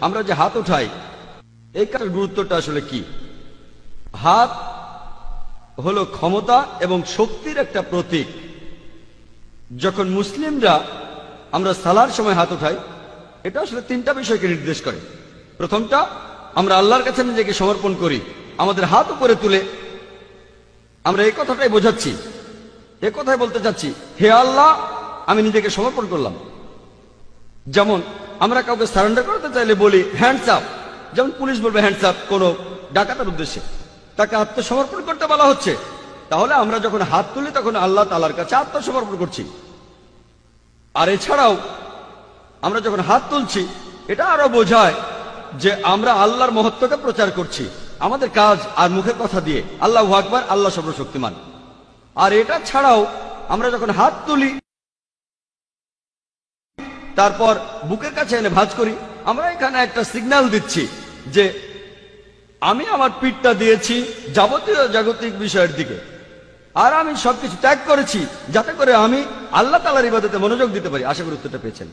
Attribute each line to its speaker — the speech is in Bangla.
Speaker 1: আমরা যে হাত উঠাই এই কাজের গুরুত্বটা আসলে কি? হাত হলো ক্ষমতা এবং শক্তির একটা প্রতীক। যখন মুসলিমরা আমরা সালার সময় হাত উঠাই, এটা আসলে তিনটা বিষয়কে নির্দেশ করে। প্রথমটা, আমরা আল্লাহর কাছে নিজেকে সমর্পণ করি, আমাদের হাত উপরে তুলে আমরা এই কথাটাই বোঝাচ্ছি, এ কথাই বলতে চাচ্ছি, হে আল্লাহ আমি নিজেকে সমর্পণ করলাম। যেমন আমরা কাউকে সারেন্ডার করতে চাইলে বলি হ্যান্ডস আপ, যেমন পুলিশ বলবে হ্যান্ডস আপ কোনো ডাকাতের উদ্দেশ্যে, তাকে আত্মসমর্পণ করতে বলা হচ্ছে। তাহলে আমরা যখন হাত তুলি তখন আল্লাহ তাআলার কাছে আত্মসমর্পণ করছি। আর এছাড়াও আমরা যখন হাত তুলছি এটা আরো বোঝায় যে আমরা আল্লাহর মহত্বকে প্রচার করছি আমাদের কাজ আর মুখের কথা দিয়ে, আল্লাহু আকবার, আল্লাহ সর্বশক্তিমান। আর এটা ছাড়াও আমরা যখন হাত তুলি তারপর বুকের কাছে এনে ভাঁজ করি, আমরা এখানে একটা সিগন্যাল দিচ্ছি যে আমি আমার পিঠটা দিয়েছি যাবতীয় জাগতিক বিষয়ের দিকে, আর আমি সবকিছু ত্যাগ করেছি যাতে করে আমি আল্লাহ তাআলার ইবাদতে মনোযোগ দিতে পারি। আশা করি উত্তরটা পেয়েছেন।